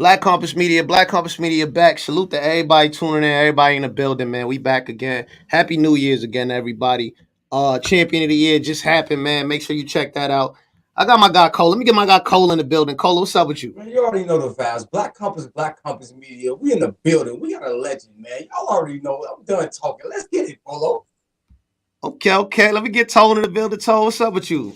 Black Compass Media back. Salute to everybody tuning in, everybody in the building, man. We back again. Happy New Year's again, everybody. Champion of the Year just happened, man. Make sure you check that out. I got my guy Cole. Let me get my guy Cole in the building. Cole, what's up with you? Man, you already know the vibes. Black Compass Media. We in the building. We got a legend, man. Y'all already know. I'm done talking. Let's get it, Polo. Okay. Let me get Tone in the building. Tone, what's up with you?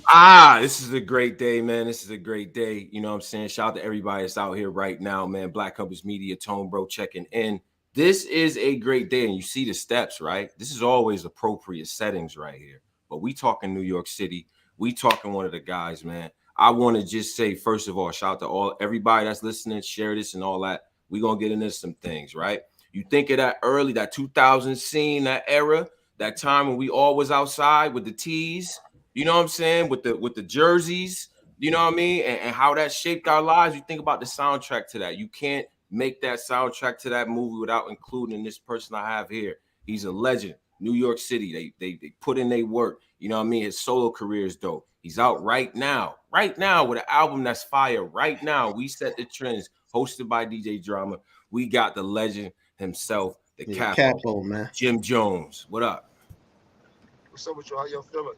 This is a great day, man. This is a great day. You know what I'm saying? Shout out to everybody that's out here right now, man. Black Compass Media, Tone Bro checking in. This is a great day, and you see the steps, right? This is always appropriate settings right here. But we talking New York City. We talking one of the guys, man. I want to just say, first of all, shout out to everybody that's listening, share this and all that. We gonna get into some things, right? You think of that early, that 2000 scene, that era, that time when we all was outside with the tees. You know what I'm saying? With the jerseys, you know what I mean? And how that shaped our lives. You think about the soundtrack to that. You can't make that soundtrack to that movie without including this person I have here. He's a legend. New York City. They put in their work. You know what I mean? His solo career is dope. He's out right now with an album that's fire. Right now, we set the trends. Hosted by DJ Drama. We got the legend himself, the Capo, man. Jim Jones. What up? What's up with you? How y'all feeling?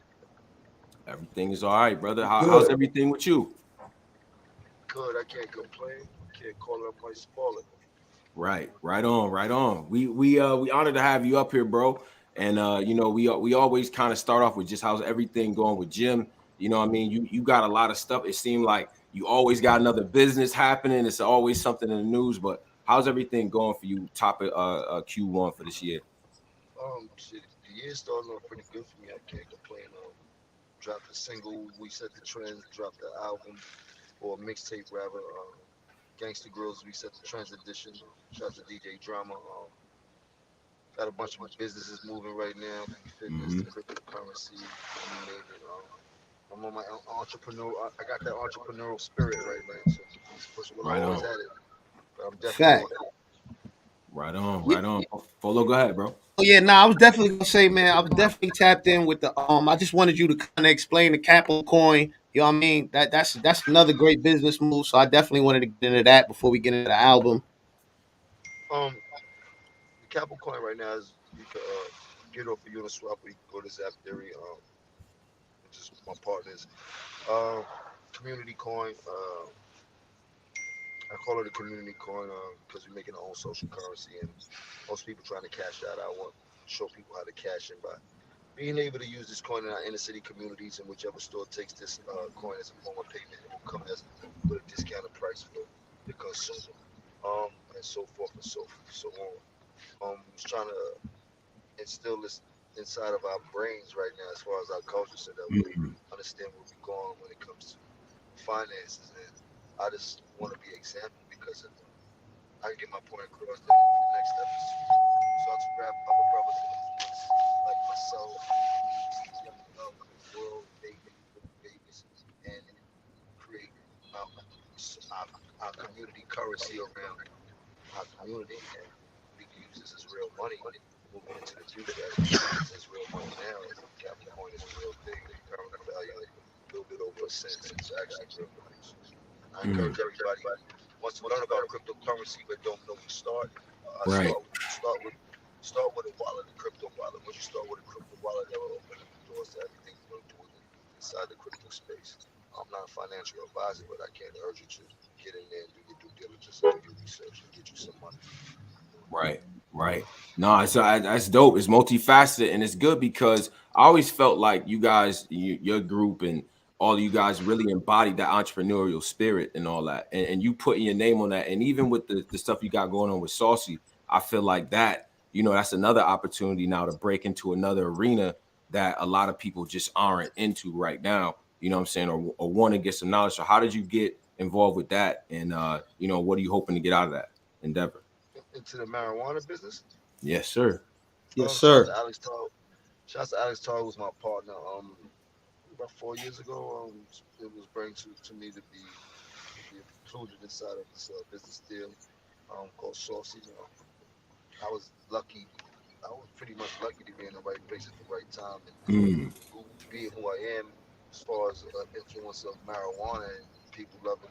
Everything is all right, brother. How's everything with you? Good. I can't complain. Can't call it up my spoiler. Right on. We honored to have you up here, bro. And you know, we always kind of start off with just how's everything going with Jim. You know what I mean? You got a lot of stuff. It seemed like you always got another business happening. It's always something in the news, but how's everything going for you? Top of Q1 for this year. Shit, the year started off pretty good for me. I can't complain. Dropped a single. We set the trends. Dropped the album or mixtape rather. Gangsta Grillz. We set the trends edition. Shout out to DJ Drama. Got a bunch of businesses moving right now. Fitness, the cryptocurrency, you name it. I'm on my entrepreneur. I got that entrepreneurial spirit right now. So first of all, I always had it, but I'm definitely on it. Right on. Follow, go ahead, bro. Oh yeah, I was definitely gonna say, man, I was definitely tapped in with the I just wanted you to kind of explain the Capo Coin. You know what I mean? That's another great business move. So I definitely wanted to get into that before we get into the album. Um, the Capo Coin right now is you can get off of Uniswap or you can go to Zap Theory, which is my partners. Uh, Community Coin. I call it a community coin because we're making our own social currency, and most people trying to cash out. I want to show people how to cash in by being able to use this coin in our inner city communities, and whichever store takes this coin as a form of payment, it will come as with a discounted price for the consumer, and so forth and so on. Just trying to instill this inside of our brains right now, as far as our culture, so that we understand where we're going when it comes to finances. And I just want to be an example because if I can get my point across, the next step is start to grab other brothers like myself, these young adults in the world, babies, and create our, our community currency around our community. And we can use this as real money moving into the future, as we use this as real money now. As Capital Coin is a real thing. The current value is a little bit over a cent, so it's actually real money. So I encourage everybody who wants to learn about cryptocurrency but don't know where to start. Right. Start with a wallet, a crypto wallet. Once you start with a crypto wallet, that will open up the doors to everything you're going to do inside the crypto space. I'm not a financial advisor, but I can urge you to get in there and do your due diligence and do your research and get you some money. Right. No, that's dope. It's multifaceted and it's good because I always felt like you guys, your group, and all of you guys really embodied that entrepreneurial spirit and all that. And you putting your name on that. And even with the stuff you got going on with Saucy, I feel like that, that's another opportunity now to break into another arena that a lot of people just aren't into right now. You know what I'm saying? Or want to get some knowledge. So how did you get involved with that? And, what are you hoping to get out of that endeavor? Into the marijuana business. Yes, sir. Yes, Shout out sir. to Alex Todd. Shout out to Alex Todd, who's my partner. About 4 years ago, it was brought to me to be included inside of this business deal called Saucy. I was lucky. I was pretty much lucky to be in the right place at the right time and be who I am as far as influence of marijuana and people loving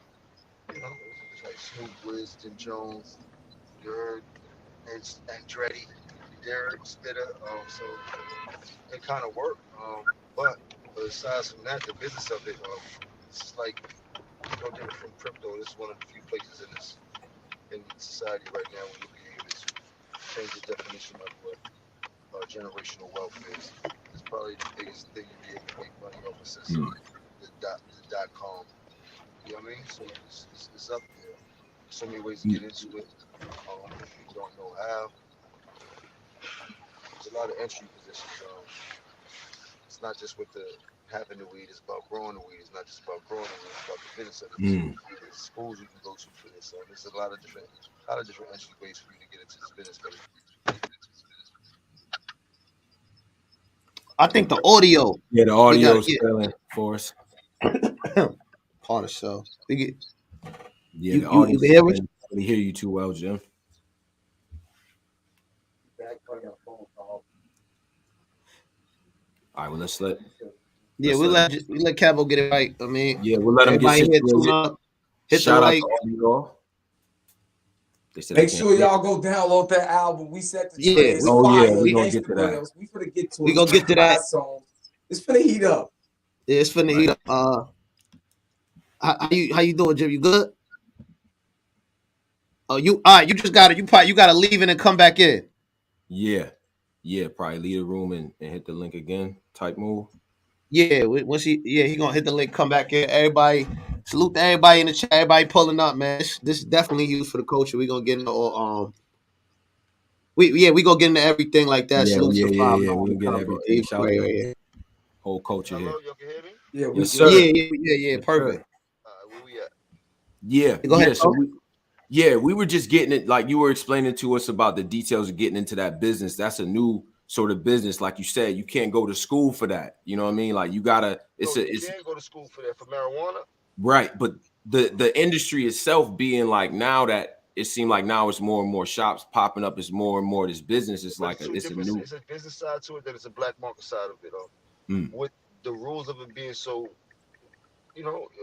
You know, it's like Snoop, Wiz, Jim Jones, you heard, and Andretti, Derek, Spitter. So it kind of worked. But aside from that, the business of it, it's like no different from crypto. This is one of the few places in society right now where you'll be able to change the definition of what generational wealth is. It's probably the biggest thing you'll be able to make money off of since the dot com. You know what I mean? So it's up there. So many ways to get into it. If you don't know how, there's a lot of entry positions. It's not just with the having the weed, it's about growing the weed. It's not just about growing the weed, it's about the business of it too. There's schools you can go to for this. So there's a lot of different entry ways for you to get into this business. But I think the audio. Yeah, the We got audio's failing for us. part of show. We get Yeah, the you audio. hear me? I can't hear you too well, Jim. All right, well let's let. Yeah, we let Capo get it right. I mean, Yeah, we'll let him get everybody here tune situated. up, hit the Shout out like. to audio. They said Make sure y'all go download that album. We set the trends. Fire. we gonna Gangsta get to that. Grillz. We finna get to it. We gonna get to that. Songs. It's finna heat up. Yeah, it's finna heat up. How you doing, Jim? You good? Oh, you all right? You just gotta you gotta leave it and come back in. Yeah, probably leave the room and hit the link again. Type move. Yeah, once he gonna hit the link, come back in. Everybody, salute to everybody in the chat. Everybody pulling up, man. This is definitely used for the culture. We gonna get into all we gonna get into everything like that. Salute to We gonna get everything. Shout out right, whole culture here. Y'all can hear me? Yeah, yes, sir. Yeah, perfect. Where we at? Go ahead. So we were just getting it, like you were explaining to us about the details of getting into that business. That's a new sort of business, like you said. You can't go to school for that. You know what I mean? Like you gotta. You can't go to school for that, for marijuana. Right, but the industry itself being like, now that it seemed like now it's more and more shops popping up, it's more and more this business. It's like it's a new. It's a business side to it, then it's a black market side of it. With the rules of it being so,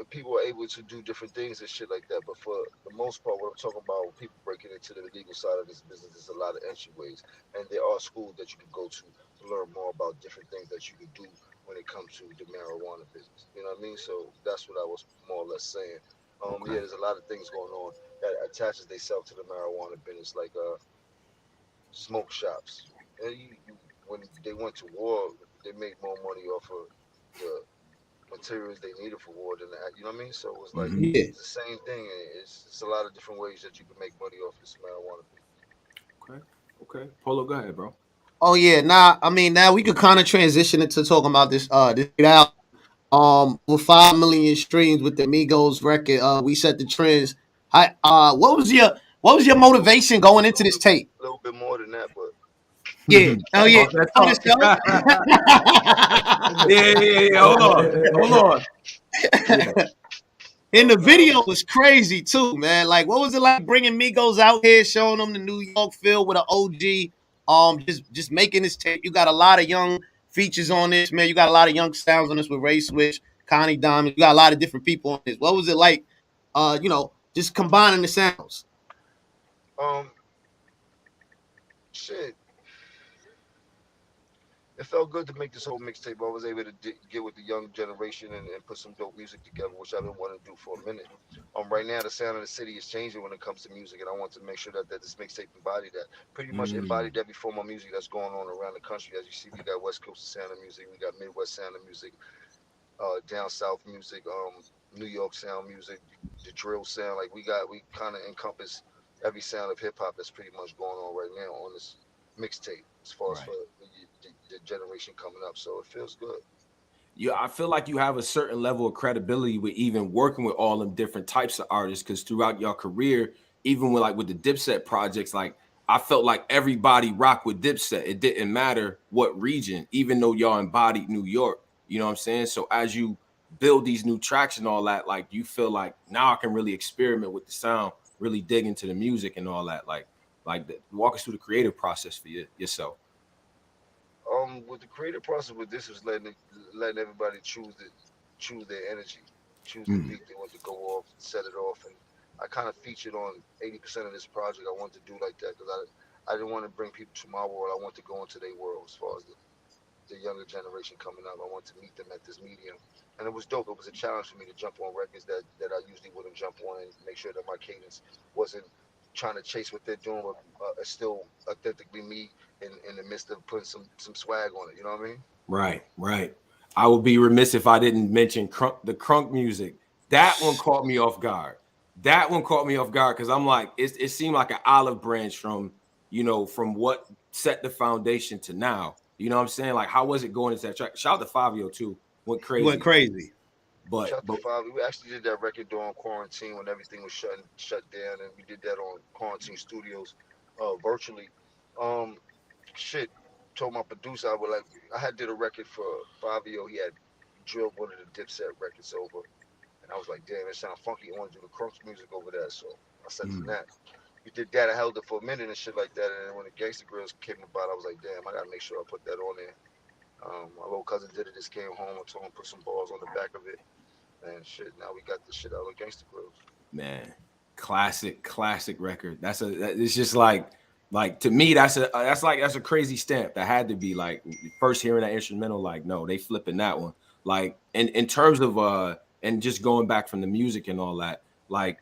people are able to do different things and shit like that. But for the most part, what I'm talking about, when people breaking into the legal side of this business, there's a lot of entryways, and there are schools that you can go to learn more about different things that you can do when it comes to the marijuana business. You know what I mean? So that's what I was more or less saying. Yeah, there's a lot of things going on that attaches themselves to the marijuana business, like smoke shops. And when they went to war, they made more money off of the materials they needed for war than that. You know what I mean? So it was like it's the same thing. It's a lot of different ways that you can make money off this marijuana. Okay. Polo, go ahead, bro. Oh yeah, now we could kind of transition into talking about this album. With 5 million streams with the Migos record, we set the trends. What was your motivation going into this tape? A little bit more than that, but yeah. Oh yeah. Hold on. And the video was crazy too, man. Like, what was it like bringing Migos out here, showing them the New York feel with an OG? Just making this tape. You got a lot of young features on this, man. You got a lot of young sounds on this with Ray Switch, Connie Diamond. You got a lot of different people on this. What was it like? Just combining the sounds. Shit. It felt good to make this whole mixtape. I was able to get with the young generation and put some dope music together, which I've been wanting to do for a minute. Right now, the sound of the city is changing when it comes to music, and I want to make sure that this mixtape embodied that. Pretty much embodied every form of music that's going on around the country. As you see, we got West Coast sound of music, we got Midwest sound of music, down South music, New York sound music, the drill sound. Like we kind of encompass every sound of hip hop that's pretty much going on right now on this mixtape, as far as for the generation coming up. So it feels good. Yeah, I feel like you have a certain level of credibility with even working with all them different types of artists, because throughout your career, even with the Dipset projects, like I felt like everybody rocked with Dipset. It didn't matter what region, even though y'all embodied New York. You know what I'm saying? So as you build these new tracks and all that, like you feel like now I can really experiment with the sound, really dig into the music and all that. Like walk us through the creative process for yourself. With the creative process with this was letting everybody choose their energy, choose the beat they want to go off, set it off, and I kind of featured on 80% of this project. I wanted to do like that because I didn't want to bring people to my world. I want to go into their world as far as the younger generation coming up. I want to meet them at this medium. And it was dope. It was a challenge for me to jump on records that I usually wouldn't jump on and make sure that my cadence wasn't trying to chase what they're doing, but still authentically me in the midst of putting some swag on it. You know what I mean? Right, right. I would be remiss if I didn't mention the crunk music. That one caught me off guard. That one caught me off guard because I'm like, it seemed like an olive branch from, from what set the foundation to now. You know what I'm saying? Like, how was it going into that track? Shout out to Fivio too. Went You went crazy. crazy. But Chapter 5, we actually did that record during quarantine when everything was shut down, and we did that on Quarantine Studios, virtually. Um, shit, told my producer I would like. I had did a record for Fabio. He had drilled one of the Dipset records over, and I was like, damn, it sounds funky. I want to do the crunk music over that, so I sent him that. We did that. I held it for a minute and shit like that, and then when the Gangsta Grillz came about, I was like, damn, I gotta make sure I put that on there. My little cousin did it. Just came home. I told him put some balls on the back of it. And shit, now we got this shit out of Gangsta Grillz. man, classic record. It's just like to me, that's a crazy stamp. That had to be like first hearing that instrumental, like, no, they flipping that one. Like in terms of and just going back from the music and all that, like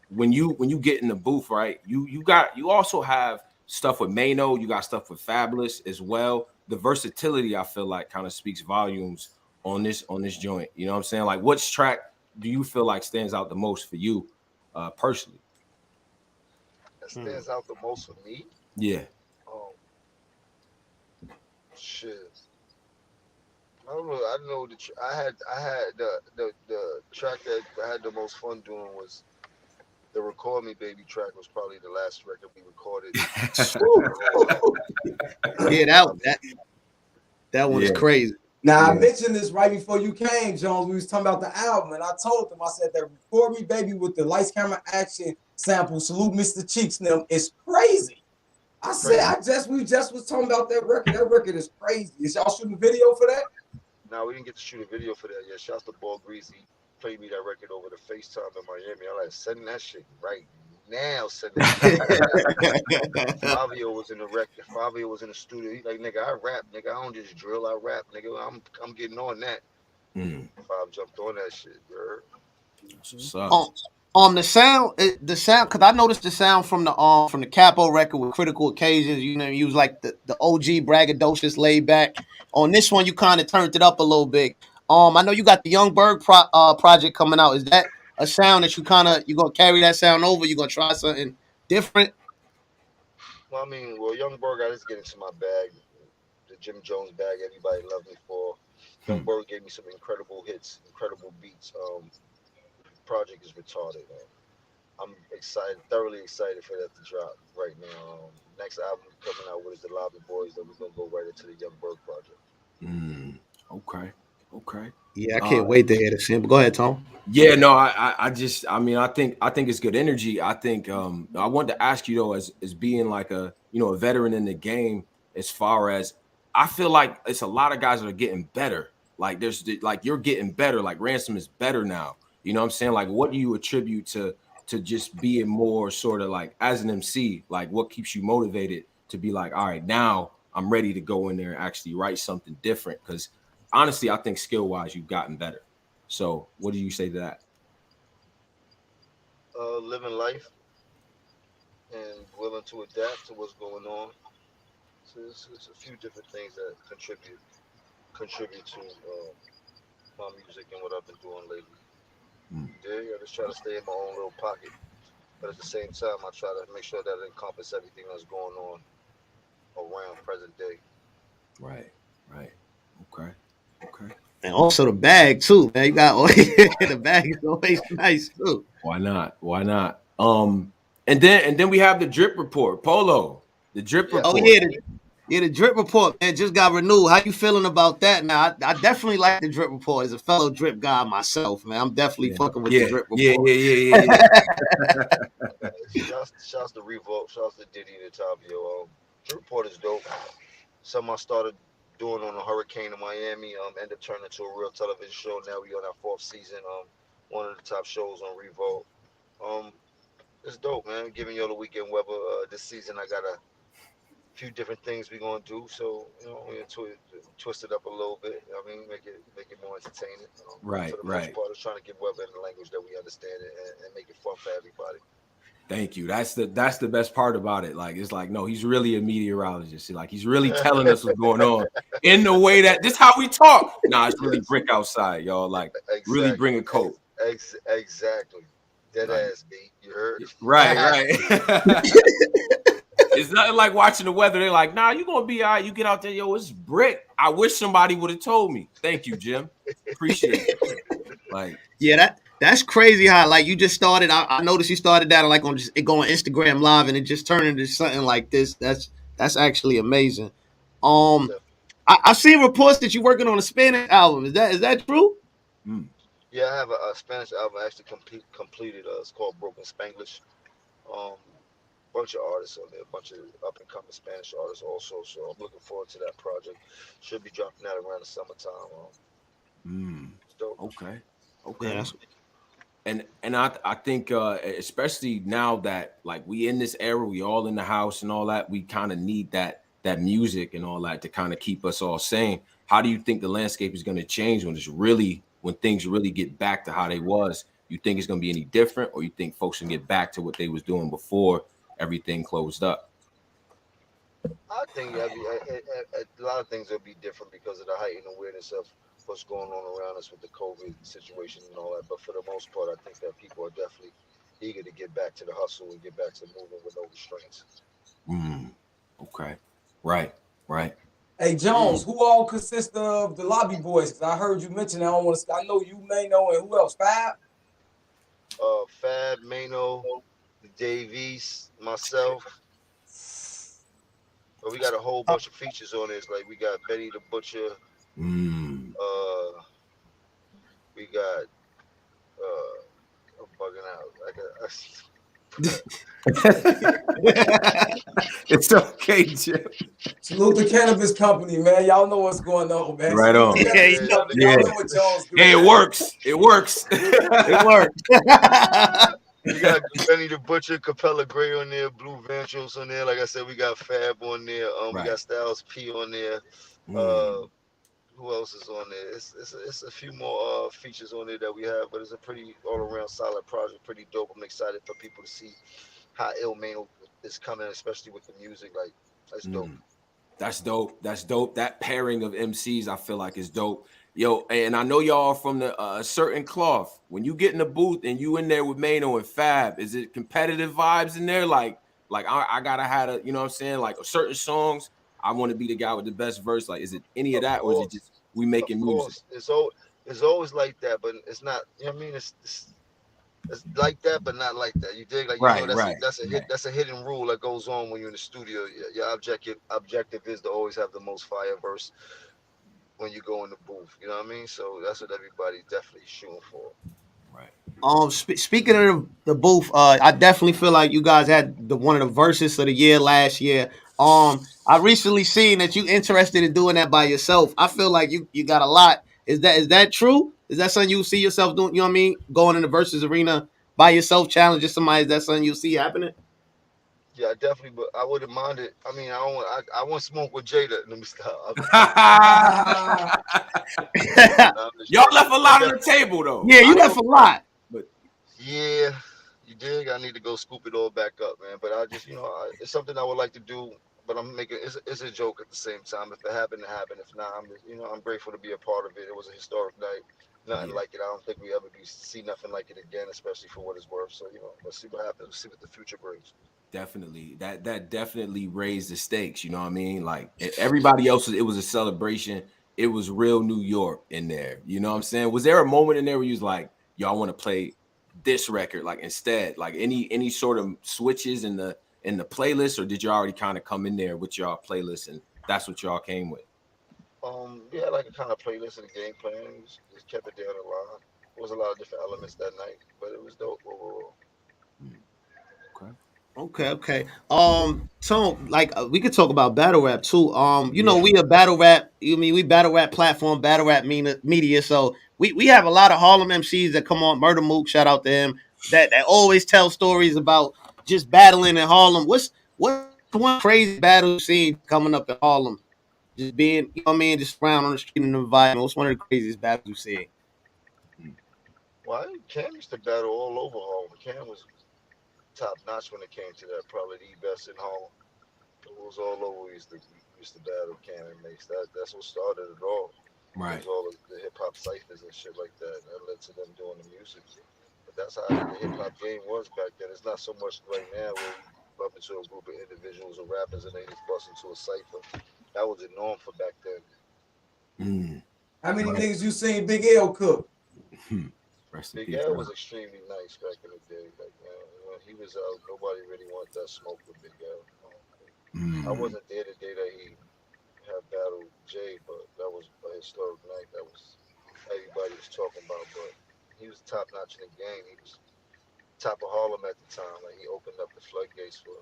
when you get in the booth, right? You also have stuff with Maino, you got stuff with Fabulous as well. The versatility, I feel like, kind of speaks volumes on this joint. You know what I'm saying? Like, which track do you feel like stands out the most for you, personally? That stands out the most for me. Yeah. Um, shit. I don't know. I know I had the track that I had the most fun doing was the "Record Me Baby" track. Was probably the last record we recorded. Yeah, that one is Yeah. crazy. Now, I Yeah. mentioned this right before you came, Jones. We was talking about the album, and I told them, I said that "Record Me Baby" with the lights, camera, action sample, salute Mr. Cheeks, them, is crazy. I said, we just was talking about that record. That record is crazy. Is y'all shooting video for that? Now we didn't get to shoot a video for that yet. Shouts to Ball Greasy. Played me that record over the FaceTime in Miami. I like sending that shit right now. Send that shit. Fabio was in the record. Fabio was in the studio. He like, nigga, I rap, nigga. I don't just drill. I rap, nigga. I'm getting on that. Fab jumped on that shit, bro. What's up? The sound, because I noticed the sound from the Capo record with Critical Occasions. You was like the OG braggadocious laid back. On this one, you kind of turned it up a little bit. I know you got the Young Berg project coming out. Is that a sound that you gonna carry that sound over? You gonna try something different? Well, I mean, Young Berg, I just get into my bag, the Jim Jones bag. Everybody loved me for. Young Berg gave me some incredible hits, incredible beats. Project is retarded. I'm excited, thoroughly excited for that to drop right now. Next album coming out with is the Lobby Boys. Then we're gonna go right into the Young Berg project. Okay. Yeah, I can't wait to hear this. But go ahead, Tom. Yeah, no, I think it's good energy. I think I wanted to ask you though, as being like a veteran in the game, as far as I feel like it's a lot of guys that are getting better. Like you're getting better, like Ransom is better now. You know what I'm saying? Like, what do you attribute to just being more sort of like as an MC, like what keeps you motivated to be like, all right, now I'm ready to go in there and actually write something different? Because honestly, I think skill wise, you've gotten better. So what do you say to that? Living life and willing to adapt to what's going on. So it's a few different things that contribute to my music and what I've been doing lately. Yeah, I just try to stay in my own little pocket, but at the same time, I try to make sure that it encompasses everything that's going on around present day. Right. Okay. And also the bag too, man. You got the bag is always nice too. Why not? And then we have the drip report, Polo. The drip Yes. Oh report. yeah, the drip report, man, just got renewed. How you feeling about that? Now, I definitely like the drip report. As a fellow drip guy myself, man, I'm definitely fucking with the drip report. Shouts to Revolt, shouts to Diddy and Tavio. Drip report is dope. Something I started doing on a hurricane in Miami. Ended up turning into a real television show. Now we on our fourth season. One of the top shows on Revolt. Um, it's dope, man. Giving y'all the weekend weather. This season, I got a few different things we're gonna do. So we're gonna twist it up a little bit. I mean, make it more entertaining. But for Right, the most right. part, it's trying to give weather in the language that we understand it and make it fun for everybody. Thank you. That's the best part about it. Like, it's like, no, he's really a meteorologist. Like, he's really telling us what's going on in the way that this how we talk. Nah, it's really Yes, brick outside, y'all. Like, really exactly, bring a coat. exactly. Dead Like, ass beat. You heard? right, right. It's nothing like watching the weather. They're like, nah, you gonna be all right. You get out there, yo, it's brick. I wish somebody would have told me. Thank you, Jim. Appreciate it. Like, Yeah, that's crazy how like you just started. I noticed you started that like on just it going Instagram live and it just turned into something like this. That's actually amazing. Um, Definitely. I've seen reports that you're working on a Spanish album. Is that true? mm, Yeah, I have a Spanish album actually completed. It's called Broken Spanglish. Um, bunch of artists on there, a bunch of up and coming Spanish artists also. So I'm looking forward to that project. Should be dropping that around the summertime. It's dope. okay. Yeah, Okay. that's And I think especially now that like we in this era, we all in the house and all that, we kind of need that music and all that to kind of keep us all sane. How do you think the landscape is going to change when things really get back to how they was? You think it's going to be any different, or you think folks can get back to what they was doing before everything closed up? I think a lot of things will be different because of the heightened awareness of what's going on around us with the COVID situation and all that. But for the most part, I think that people are definitely eager to get back to the hustle and get back to moving with no restraints. Mm, okay. Right. Right. Hey Jones, who all consist of the lobby boys? Because I heard you mention. I don't want to. I know you may know, and who else? Fab. Fab, Maino, the Davies, myself. But we got a whole bunch of features on this. Like we got Benny the Butcher. Mm. Uh, we got. I'm bugging out. It's okay, Jim. Salute the cannabis company, man. Y'all know what's going on, man. Right Salute on. the cannabis Yeah, company. yeah. Y'all know what Jones do. Hey, it works. It works. it worked. We got Benny the Butcher, Capella Gray on there, Blue Ventures on there. Like I said, we got Fab on there. We Right. got Styles P on there. Mm. Who else is on there? It's a few more features on there that we have, but it's a pretty all around solid project, pretty dope. I'm excited for people to see how ill Maino is coming, especially with the music. Like that's dope. That's dope. That's dope. That pairing of MCs, I feel like is dope. Yo, and I know y'all are from the certain cloth. When you get in the booth and you in there with Maino and Fab, is it competitive vibes in there? Like I gotta have a, you know what I'm saying? Like certain songs, I want to be the guy with the best verse. Like, is it any of Of that, or is it course, just we of making music? course. It's always like that, but it's not. You know what I mean? It's like that, but not like that. You dig? Like Right, that's a right. that's a hidden rule that goes on when you're in the studio. Your objective is to always have the most fire verse when you go in the booth. You know what I mean? So that's what everybody's definitely shooting for. Right. Speaking of the booth, I definitely feel like you guys had one of the verses of the year last year. I recently seen that you interested in doing that by yourself. I feel like you got a lot. Is that true? Is that something you see yourself doing? You know what I mean? Going in the versus arena by yourself, challenging somebody. Is that something you see happening? Yeah, I definitely, but I wouldn't mind it. I mean, I don't want. I want smoke with Jada. Let me stop. I'm just Y'all joking. left a I lot on the definitely, table though. Yeah, I you know, left a lot. but yeah, you dig. I need to go scoop it all back up, man. But I just, it's something I would like to do. But I'm making it's a joke at the same time. If it happened, it happened. If not, I'm grateful to be a part of it. It was a historic night. Nothing yeah. like it. I don't think we ever see nothing like it again, especially for what it's worth. So let's see what happens. Let's see what the future brings. Definitely. That definitely raised the stakes, you know what I mean? Like everybody else, it was a celebration. It was real New York in there. You know what I'm saying? Was there a moment in there where you was like, y'all want to play this record like instead? Like any sort of switches in the playlist, or did you already kind of come in there with y'all playlist and that's what y'all came with? We had like a kind of playlist and a game plan. We just kept it down the line. There was a lot of different elements that night, but it was dope overall. Okay. Okay. So like we could talk about battle rap too. Yeah. We a battle rap. You mean we battle rap platform, battle rap media. So we have a lot of Harlem MCs that come on. Murder Mook, shout out to him. That always tell stories about just battling in Harlem. What's one crazy battle you've seen coming up in Harlem? Just being, you know what I mean, just around on the street and the environment. What's one of the craziest battles you've seen? Well, Cam used to battle all over Harlem. Cam was top notch when it came to that. Probably the best in Harlem. It was all over. We used to battle Cam and Mace. That's what started it all. It Right. was all the hip hop ciphers and shit like that. That led to them doing the music. But that's how the hip hop game was back then. It's not so much right now where you bump into a group of individuals or rappers and they just bust into a cipher. That was the norm for back then. How many Right. niggas you seen Big L cook? Rest in Big peace, L bro. was extremely nice back in the day. Like when he was out, nobody really wanted that smoke with Big L. I wasn't there the day that he had battled Jay, but that was a historic night. That was everybody was talking about. But he was top notch in the game. He was top of Harlem at the time. Like he opened up the floodgates for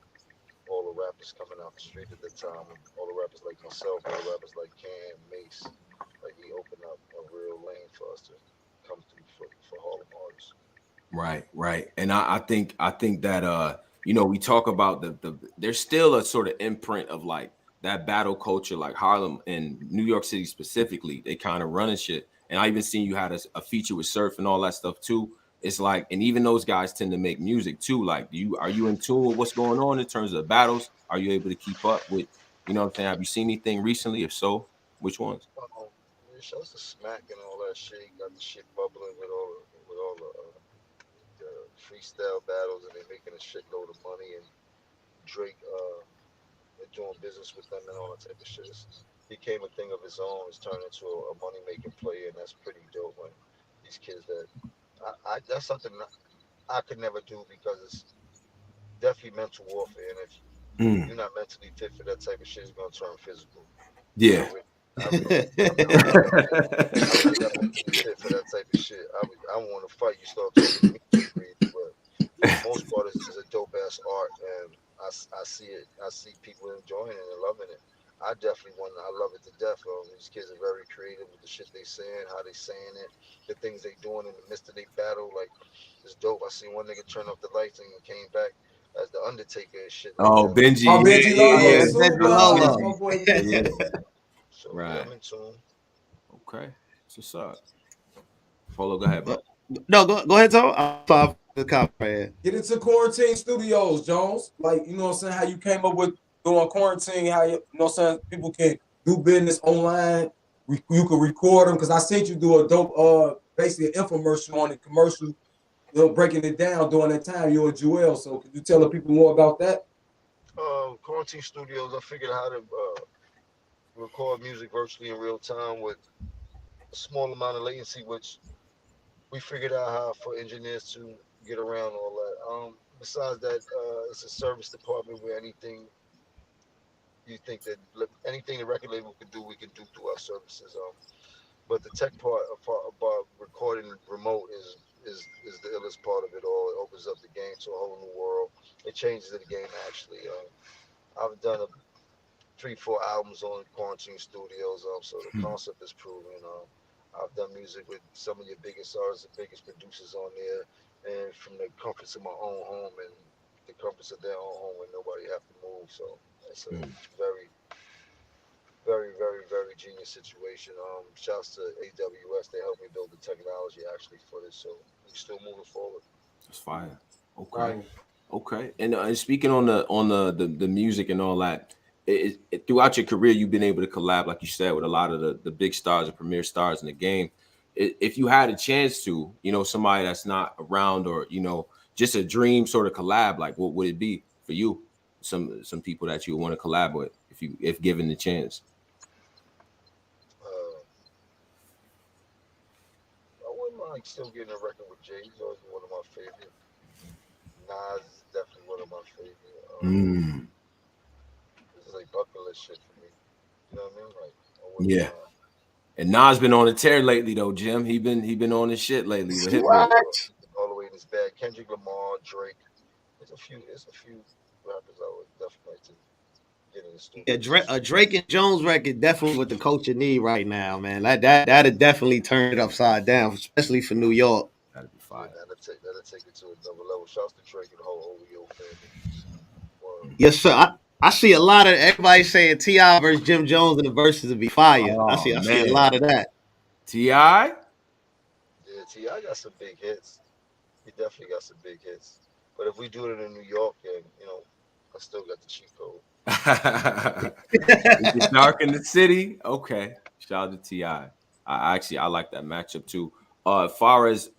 all the rappers coming out the street at the time. All the rappers like myself, all the rappers like Cam, Mace. Like he opened up a real lane for us to come through for Harlem artists. Right, right. And I think that we talk about the there's still a sort of imprint of like that battle culture, like Harlem and New York City specifically, they kind of running shit. And I even seen you had a feature with Surf and all that stuff too. It's like, and even those guys tend to make music too. Like, are you in tune with what's going on in terms of battles? Are you able to keep up with, what I'm saying? Have you seen anything recently? If so, which ones? It shows the smack and all that shit. He got the shit bubbling with all the freestyle battles, and they're making a shitload of money. And Drake, they're doing business with them and all that type of shit. It's became a thing of his own. It's turned into a money making player, and that's pretty dope. When these kids that that's something that I could never do because it's definitely mental warfare, and if you're not mentally fit for that type of shit, it's gonna turn physical. And Yeah. I really don't think I don't think I'm mentally fit for that type of shit. I want to fight. You start talking to me too crazy, but for the most part, it's a dope ass art, and I see it. I see people enjoying it and loving it. I definitely want. I love it to death. These kids are very creative with the shit they saying, how they saying it, the things they doing in the midst of their battle. Like it's dope. I seen one nigga turn off the lights and came back as the Undertaker and shit like Oh, that. Like, Benji. Oh, Benji Yeah, Lolo, yeah. Yeah, super. Benji That's Lolo. my boy Yeah. Benji. so yeah, Right. I'm in tune. Okay. That's what's up. Follow, go ahead, bro. No, go ahead, Tom. I'm sorry for the cop right here. Get into Quarantine Studios, Jones. Like, you know what I'm saying? How you came up with doing quarantine, how you know what I'm saying? People can do business online. You can record them because I seen you do a dope, basically an infomercial on the commercial, breaking it down during that time, you and Joel. So could you tell the people more about that? Quarantine Studios. I figured out how to record music virtually in real time with a small amount of latency, which we figured out how for engineers to get around all that. Besides that, it's a service department where you think that anything the record label could do, we can do through our services. But the tech part about recording remote is the illest part of it all. It opens up the game to a whole new world. It changes the game actually. I've done 3-4 albums on Quarantine Studios, so the concept is proven. I've done music with some of your biggest artists, the biggest producers on there, and from the comforts of my own home and the comforts of their own home when nobody have to move. So it's a very, very, very, very genius situation. Shouts to AWS. They helped me build the technology actually for this, so we're still moving forward. That's fire. Okay. Right. Okay. And speaking on the music and all that, throughout your career, you've been able to collab, like you said, with a lot of the big stars and premier stars in the game. If you had a chance to, somebody that's not around or, just a dream sort of collab, like what would it be for you? Some people that you want to collab with if given the chance. Uh, I wouldn't mind still getting a record with Jay. He's always one of my favorite. Nas is definitely one of my favorite. This is like bucket list shit for me. You know what I mean? Like I wouldn't Yeah. mind. And Nas been on a tear lately though, Jim. He been on his shit lately with hip What? All the way in his bag. Kendrick Lamar, Drake. There's a few rappers I would definitely like to get in the Yeah, studio. A Drake and Jones record definitely what the culture need right now, man. That'd definitely turn it upside down, especially for New York. That'd be fire. That'll take it to another level. Shouts to Drake and the whole OVO family. Word. Yes, sir. I see a lot of everybody saying T.I. versus Jim Jones in the verses would be fire. Oh I see a man, lot of that. T.I. Yeah, T.I. got some big hits. He definitely got some big hits. But if we do it in New York, and I still got the cheat code. Is it dark in the city? Okay. Shout out to T.I. I like that matchup too. Far as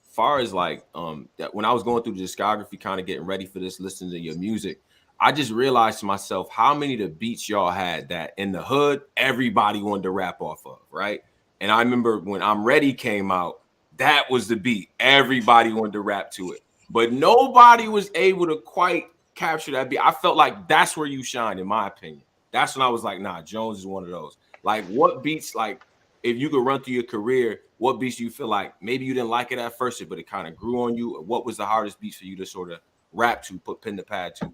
like that when I was going through the discography, kind of getting ready for this, listening to your music, I just realized to myself how many of the beats y'all had that in the hood everybody wanted to rap off of, right? And I remember when I'm Ready came out, that was the beat. Everybody wanted to rap to it. But nobody was able to quite capture that beat. I felt like that's where you shine, in my opinion. That's when I was like, nah, Jones is one of those. Like, what beats, like, if you could run through your career, what beats do you feel like maybe you didn't like it at first, but it kind of grew on you? What was the hardest beats for you to sort of rap to, put pen to pad to?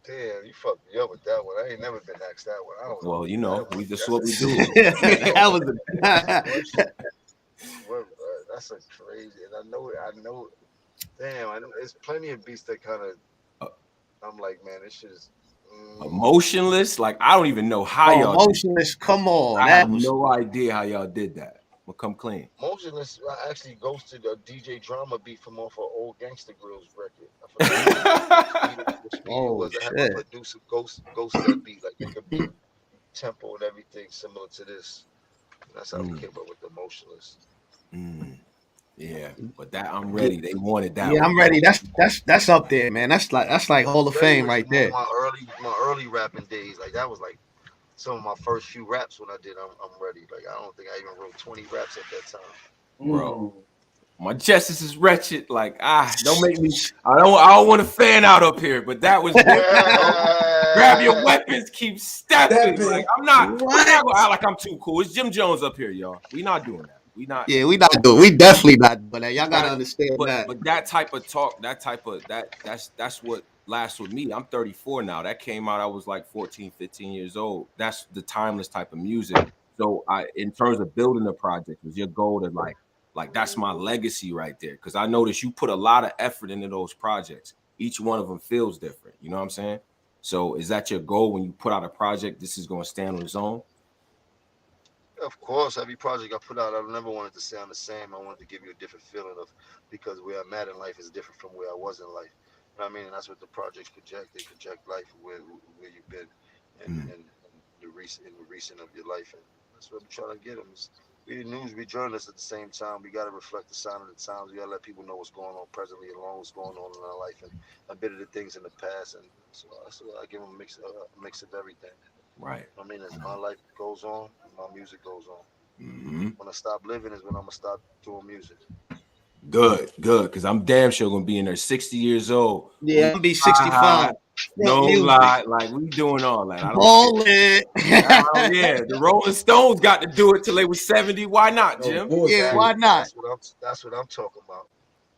Damn, you fucked me up with that one. I ain't never been asked that one. I don't know. Well, that's what we do. That was That's a question. That's a crazy, and I know. Damn, I know there's plenty of beats that kind of. I'm like, man, this shit is. Emotionless. Like, I don't even know how y'all Emotionless. Come on, I have that was no idea how y'all did that. But come clean. Motionless actually ghosted a DJ drama beat from off an old Gangsta Grillz record. I forgot what speed it was. I had my shit. producer ghost that beat, like make a beat tempo and everything similar to this. And that's how we came up with the Motionless. Yeah, but that I'm ready. They wanted that Yeah, one. I'm ready. That's up there, man. That's like Hall of Ready Fame was right there. my early rapping days. Like that was like some of my first few raps when I did I'm ready. Like I don't think I even wrote 20 raps at that time. Bro. My justice is wretched. Like, don't make me. I don't want to fan out up here, but that was different, bro. Grab your weapons, keep stepping. Like, I'm not gonna act like I'm too cool. It's Jim Jones up here, y'all. We not doing that. We not. Yeah, we not doing. We definitely not doing that. Y'all gotta understand that. But that type of talk, that's what lasts with me. I'm 34 now. That came out, I was like 14, 15 years old. That's the timeless type of music. So in terms of building a project, was your goal to like that's my legacy right there? Because I noticed you put a lot of effort into those projects. Each one of them feels different. You know what I'm saying? So is that your goal when you put out a project? This is going to stand on its own. Of course, every project I put out, I never wanted to sound the same. I wanted to give you a different feeling of because where I'm at in life is different from where I was in life. You know what I mean? And that's what the projects project. They project life where you've been and the recent of your life. And that's what I'm trying to get them. We news, we journalists at the same time. We got to reflect the sign of the times. We got to let people know what's going on presently, along what's going on in our life, and a bit of the things in the past. And so that's why I give them a mix of everything. Right. I mean, as my life goes on, my music goes on. Mm-hmm. When I stop living is when I'm gonna stop doing music. Good, because I'm damn sure gonna be in there 60 years old. Yeah, I'm gonna be 65. No Music. lie, like we doing all that. I don't Ballin'. yeah, the Rolling Stones got to do it till they was 70. Why not, Jim? Yeah, why not? That's what I'm talking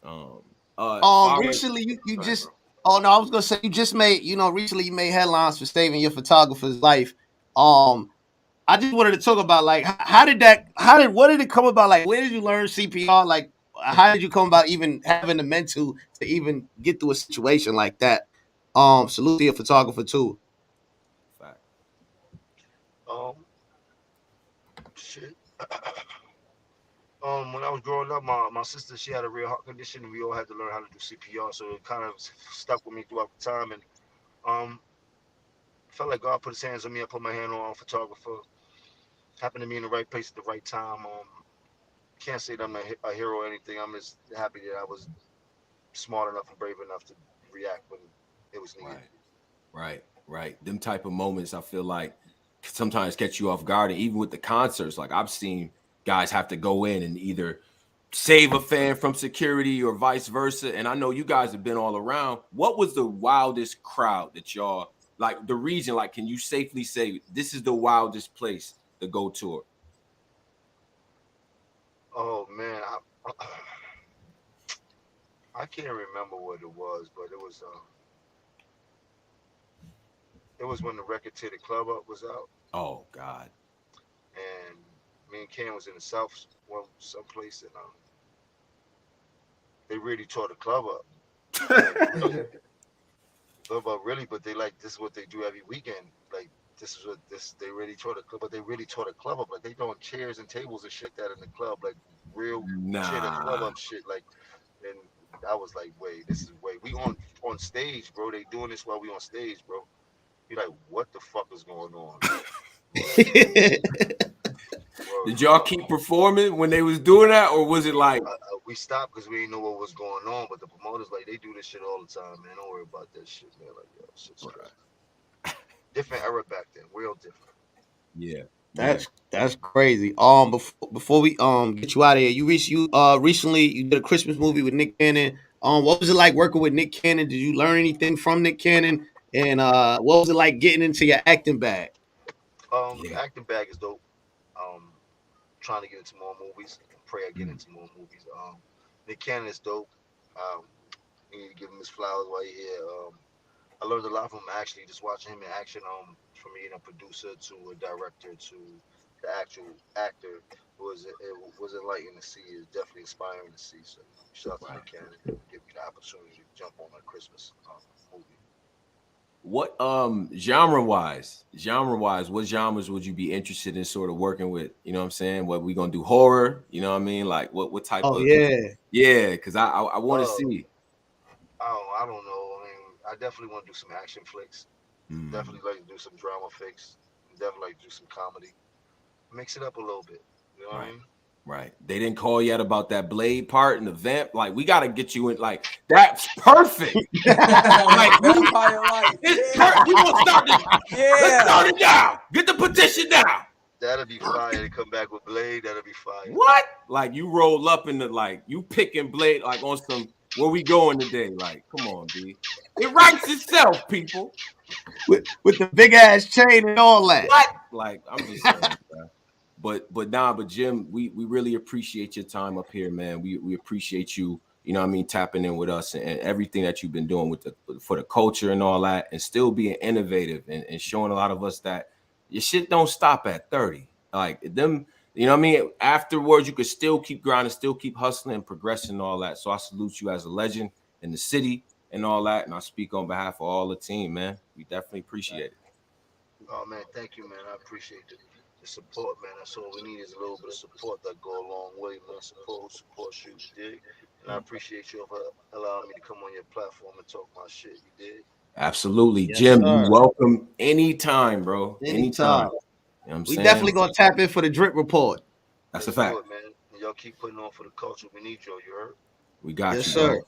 about. Recently you just oh no, I was gonna say you just made recently you made headlines for saving your photographer's life. I just wanted to talk about like what did it come about? Like where did you learn CPR? Like how did you come about even having the mental to even get through a situation like that? Salute to your photographer too. Fact. Um, shit. When I was growing up, my sister, she had a real heart condition, and we all had to learn how to do CPR. So it kind of stuck with me throughout the time, and um, felt like God put His hands on me. I put my hand on a photographer. Happened to be in the right place at the right time. Can't say that I'm a hero or anything. I'm just happy that I was smart enough and brave enough to react when it was needed. Right. Them type of moments, I feel like sometimes catch you off guard. And even with the concerts, like I've seen guys have to go in and either save a fan from security or vice versa. And I know you guys have been all around. What was the wildest crowd that y'all like the region? Like, can you safely say this is the wildest place to go tour? Oh man, I can't remember what it was, but it was when the record "Tear the Club Up" was out, Oh God. and me and Ken was in the South, someplace, and they really tore the club up. Club up really, but they like this is what they do every weekend. Like this is what they really tore the club, but they really tore the club up. Like they throwing chairs and tables and shit that in the club, like real tear the club Nah. up shit. Like, and I was like, wait, this is we on stage, bro. They doing this while we on stage, bro. You're like, what the fuck is going on? Did y'all keep performing when they was doing that, or was it like we stopped because we didn't know what was going on? But the promoters like they do this shit all the time, man. Don't worry about that shit, man. Like, yo, shit's crazy. Different era back then, real different. Yeah, that's crazy. Before we get you out of here, you recently you did a Christmas movie with Nick Cannon. What was it like working with Nick Cannon? Did you learn anything from Nick Cannon? And what was it like getting into your acting bag? Acting bag is dope. Trying to get into more movies. Pray I get into more movies. Nick Cannon is dope. You need to give him his flowers while you're here. I learned a lot from him actually, just watching him in action. From being a producer to a director to the actual actor, it was enlightening to see. It's definitely inspiring to see. So shout out to Nick Cannon, give me the opportunity to jump on a Christmas movie. What genre wise, what genres would you be interested in sort of working with? You know what I'm saying? What we gonna do, horror? You know what I mean? Like what type of because I want to see. I don't know. I mean, I definitely want to do some action flicks. Definitely like to do some drama flicks. Definitely like to do some comedy. Mix it up a little bit. You know what I mean? Right. They didn't call yet about that Blade part and the vamp. Like, we got to get you in. Like, that's perfect. Like, Vampire Life. We gonna start this. Let's start it now. Get the petition now. That'll be fire. To come back with Blade. That'll be fire. What? Like, you roll up in the you picking Blade like on some where we going today. Like, come on, B. It writes itself, people. With the big ass chain and all that. What? Like, I'm just saying, bro. But Jim, we really appreciate your time up here, man. We appreciate you, you know what I mean, tapping in with us and everything that you've been doing for the culture and all that, and still being innovative and showing a lot of us that your shit don't stop at 30. Like them, you know what I mean? Afterwards, you could still keep grinding, still keep hustling and progressing and all that. So I salute you as a legend in the city and all that. And I speak on behalf of all the team, man. We definitely appreciate it. Oh man, thank you, man. I appreciate it. The support, man. That's all we need is a little bit of support that go a long way, man. Support you, dig? And I appreciate you for allowing me to come on your platform and talk my shit, you dig? Absolutely. Yes, Jim, you're welcome anytime, bro. Anytime. You know we definitely gonna tap in for the drip report. That's a fact. It, man. And y'all keep putting on for the culture. We need y'all, you heard? We got you, sir.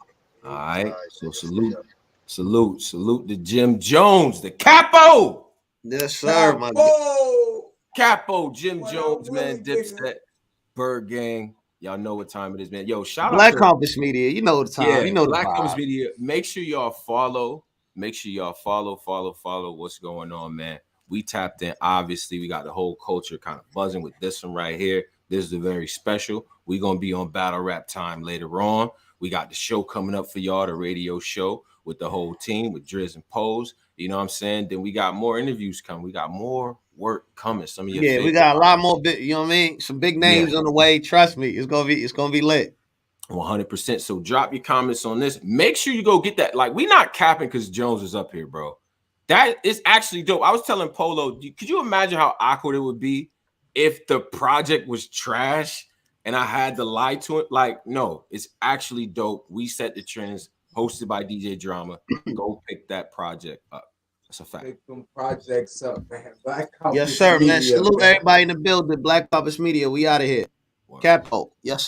Bro. All right. So salute to Jim Jones, the Capo. Yes, sir, my Capo, Jim Jones, man, Dipset, Bird Gang. Y'all know what time it is, man. Yo, shout Black out to Compass Media. You know the time. Yeah, you know Black the Compass Media. Make sure y'all follow. Make sure y'all follow what's going on, man. We tapped in. Obviously, we got the whole culture kind of buzzing with this one right here. This is a very special. We're going to be on Battle Rap Time later on. We got the show coming up for y'all, the radio show with the whole team, with Driz and Pose. You know what I'm saying? Then we got more interviews coming. We got more work coming. Some of your we got a lot more you know what I mean? Some big names on the way. Trust me, it's gonna be lit. 100%. So drop your comments on this. Make sure you go get that. Like, we not capping because Jones is up here, bro. That is actually dope. I was telling Polo, could you imagine how awkward it would be if the project was trash and I had to lie to it? Like, no, it's actually dope. We set the trends, hosted by DJ Drama. Go pick that project up. That's a fact. Pick them projects up, man. Black Compass Media, man. Salute everybody in the building. Black Compass Media. We out of here. Capo. Yes, sir.